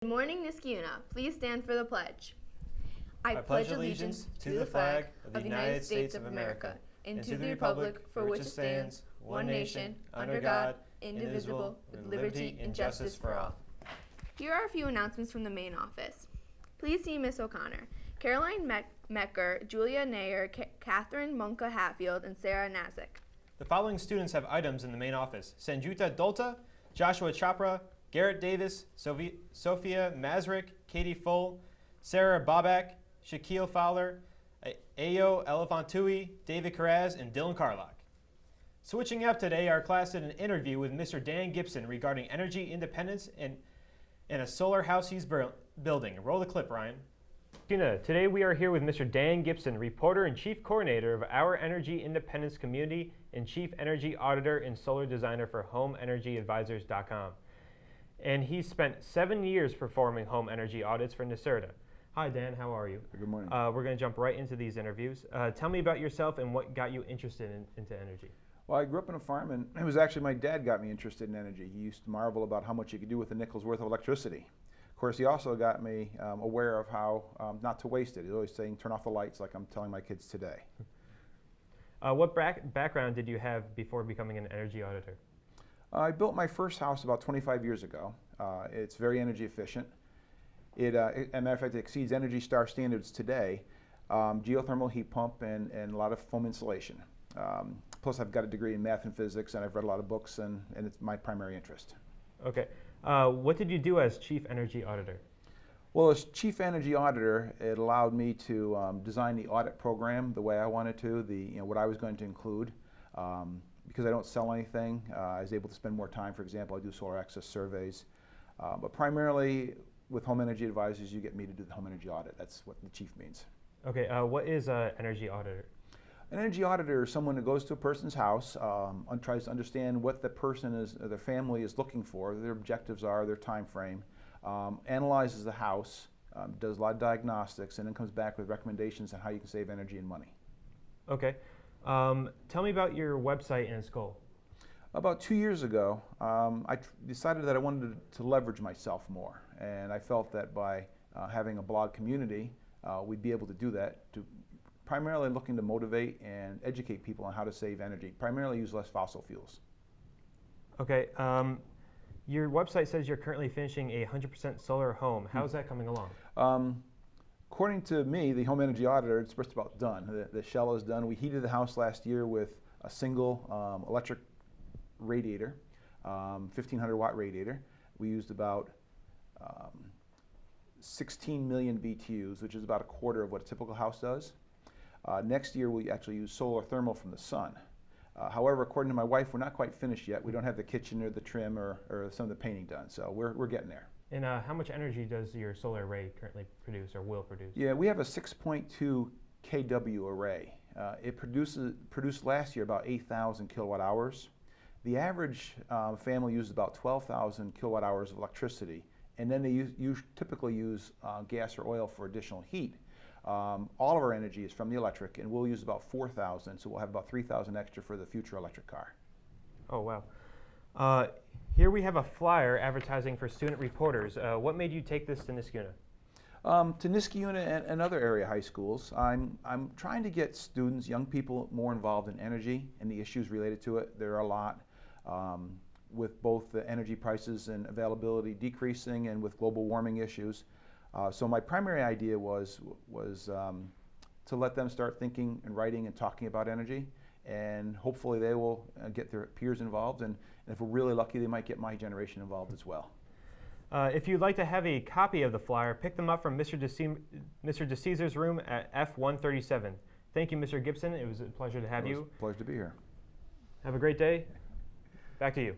Good morning, Niskayuna. Please stand for the pledge. I pledge allegiance to the flag of the United States of America and to the republic for which it stands, one nation, under God, indivisible, with liberty and justice for all. Here are a few announcements from the main office. Please see Miss O'Connor, Caroline Mecker, Julia Nayer, Catherine Munka Hatfield, and Sarah Nazik. The following students have items in the main office: Sanjuta Dolta, Joshua Chopra, Garrett Davis, Sophia Mazrick, Katie Full, Sarah Bobak, Shaquille Fowler, Ayo Elefantui, David Carraz, and Dylan Carlock. Switching up today, our class did an interview with Mr. Dan Gibson regarding energy independence and a solar house he's building. Roll the clip, Ryan. Today we are here with Mr. Dan Gibson, reporter and chief coordinator of Our Energy Independence Community and chief energy auditor and solar designer for HomeEnergyAdvisors.com. And he's spent 7 years performing home energy audits for NYSERDA. Hi, Dan. How are you? Good morning. We're going to jump right into these interviews. Tell me about yourself and what got you interested into energy. Well, I grew up on a farm, and it was actually my dad got me interested in energy. He used to marvel about how much you could do with a nickel's worth of electricity. Of course, he also got me aware of how not to waste it. He's always saying, turn off the lights, like I'm telling my kids today. What background did you have before becoming an energy auditor? I built my first house about 25 years ago. It's very energy efficient. As a matter of fact, it exceeds Energy Star standards today. Geothermal heat pump and a lot of foam insulation. Plus, I've got a degree in math and physics, and I've read a lot of books, and it's my primary interest. Okay. What did you do as chief energy auditor? Well, as chief energy auditor, it allowed me to design the audit program the way I wanted to, what I was going to include. Because I don't sell anything, I was able to spend more time. For example, I do solar access surveys. But primarily with Home Energy Advisors, you get me to do the home energy audit. That's what the chief means. Okay, what is an energy auditor? An energy auditor is someone who goes to a person's house and tries to understand what the person is, or their family is looking for, their objectives are, their time frame, analyzes the house, does a lot of diagnostics, and then comes back with recommendations on how you can save energy and money. Okay. Tell me about your website and its goal. About 2 years ago, I decided that I wanted to leverage myself more, and I felt that by having a blog community, we'd be able to do that, to primarily looking to motivate and educate people on how to save energy, primarily use less fossil fuels. Okay, your website says you're currently finishing a 100% solar home. How's that coming along? According to me, the home energy auditor, it's just about done. The shell is done. We heated the house last year with a single electric radiator, 1,500 watt radiator. We used about 16 million BTUs, which is about a quarter of what a typical house does. Next year, we actually use solar thermal from the sun. However, according to my wife, we're not quite finished yet. We don't have the kitchen or the trim or some of the painting done, so we're getting there. And how much energy does your solar array currently produce or will produce? Yeah, we have a 6.2 kW array. It produced last year about 8,000 kilowatt hours. The average family uses about 12,000 kilowatt hours of electricity, and then they typically use gas or oil for additional heat. All of our energy is from the electric, and we'll use about 4,000, so we'll have about 3,000 extra for the future electric car. Oh, wow. Here we have a flyer advertising for student reporters. What made you take this to Niskayuna? To Niskayuna and other area high schools, I'm trying to get students, young people, more involved in energy and the issues related to it. There are a lot with both the energy prices and availability decreasing and with global warming issues. So my primary idea was to let them start thinking and writing and talking about energy, and hopefully they will get their peers involved, and if we're really lucky, they might get my generation involved as well. If you'd like to have a copy of the flyer, pick them up from Mr. DeCesar's room at F137. Thank you, Mr. Gibson. It was a pleasure to have you. It was a pleasure to be here. Have a great day. Back to you.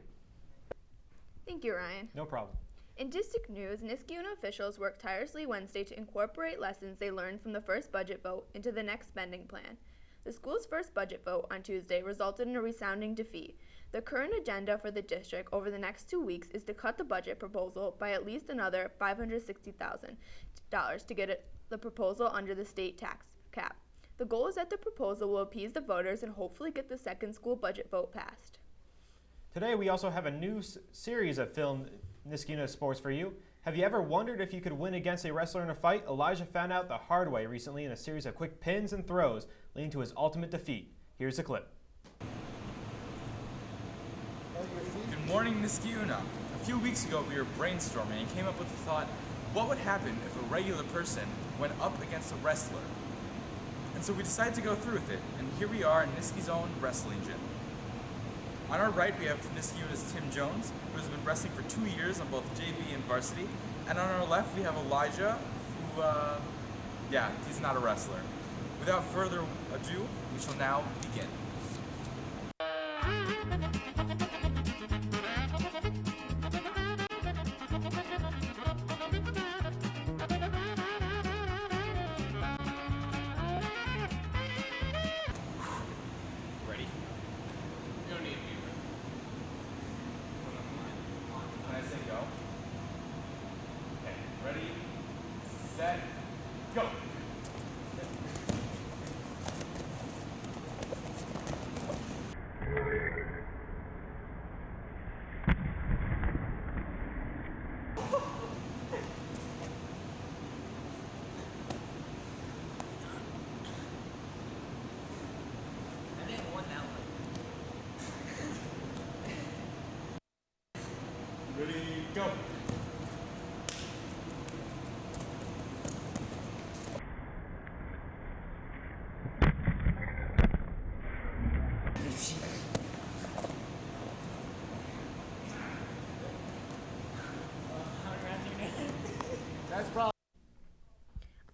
Thank you, Ryan. No problem. In district news, Niskayuna officials worked tirelessly Wednesday to incorporate lessons they learned from the first budget vote into the next spending plan. The school's first budget vote on Tuesday resulted in a resounding defeat. The current agenda for the district over the next 2 weeks is to cut the budget proposal by at least another $560,000 to get the proposal under the state tax cap. The goal is that the proposal will appease the voters and hopefully get the second school budget vote passed. Today we also have a new series of film Niskayuna Sports for you. Have you ever wondered if you could win against a wrestler in a fight? Elijah found out the hard way recently in a series of quick pins and throws, leading to his ultimate defeat. Here's a clip. Good morning, Niskiuna. A few weeks ago, we were brainstorming and came up with the thought, what would happen if a regular person went up against a wrestler? And so we decided to go through with it, and here we are in Niski's own wrestling gym. On our right, we have Niskiuna's Tim Jones, who has been wrestling for 2 years on both JV and varsity. And on our left, we have Elijah, who, he's not a wrestler. Without further ado, we shall now begin. Ready? You don't need me. Can I say go? Okay, ready, set, go! Ready, go!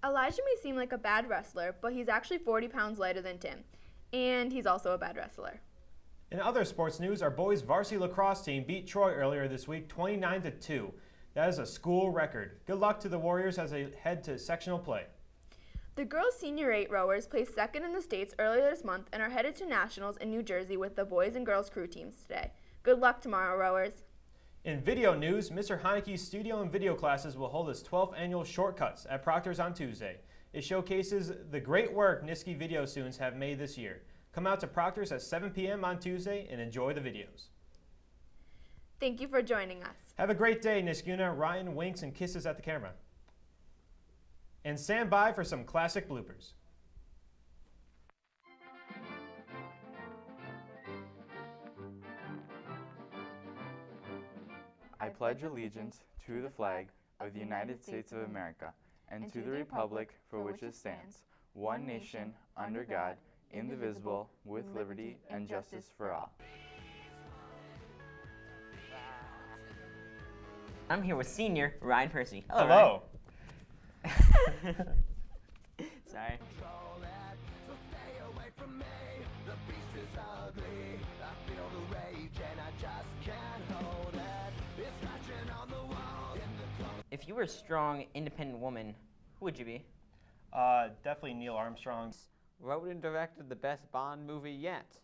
Elijah may seem like a bad wrestler, but he's actually 40 pounds lighter than Tim. And he's also a bad wrestler. In other sports news, our boys' varsity lacrosse team beat Troy earlier this week 29-2. That is a school record. Good luck to the Warriors as they head to sectional play. The girls' senior 8 rowers placed second in the states earlier this month and are headed to nationals in New Jersey with the boys and girls crew teams today. Good luck tomorrow, rowers. In video news, Mr. Heineke's studio and video classes will hold his 12th annual Shortcuts at Proctor's on Tuesday. It showcases the great work Niski video students have made this year. Come out to Proctor's at 7 p.m. on Tuesday and enjoy the videos. Thank you for joining us. Have a great day, Niskuna. Ryan winks and kisses at the camera. And stand by for some classic bloopers. I pledge allegiance to the flag of the United States of America and to the republic for which it stands, one nation, under God, indivisible, with liberty and justice for all. I'm here with senior Ryan Percy. Hello. Ryan. Sorry. If you were a strong, independent woman, who would you be? Definitely Neil Armstrong. Wrote and directed the best Bond movie yet.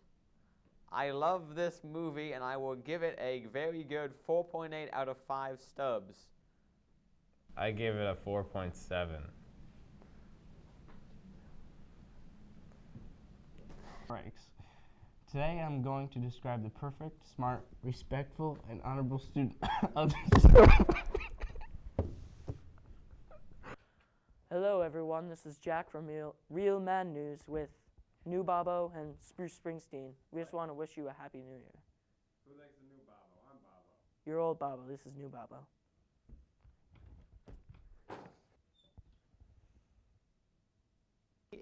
I love this movie and I will give it a very good 4.8 out of 5 stubs. I gave it a 4.7. Ranks. Today I'm going to describe the perfect, smart, respectful, and honorable student of the Hello everyone, this is Jack from Real Man News with New Bobo and Spruce Springsteen. We just want to wish you a Happy New Year. Who likes the new Bobo? I'm Bobo. You're old Bobo, this is New Bobo.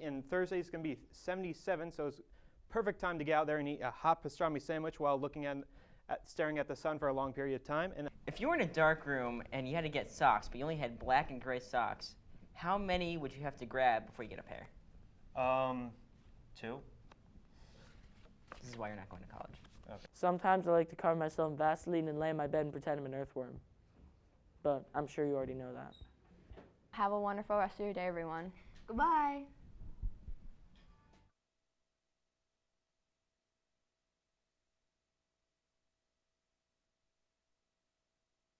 And Thursday is going to be 77, so it's perfect time to get out there and eat a hot pastrami sandwich while looking at staring at the sun for a long period of time. And If you were in a dark room and you had to get socks, but you only had black and gray socks, how many would you have to grab before you get a pair? 2. This is why you're not going to college. Okay. Sometimes I like to cover myself in Vaseline and lay in my bed and pretend I'm an earthworm. But I'm sure you already know that. Have a wonderful rest of your day, everyone. Goodbye.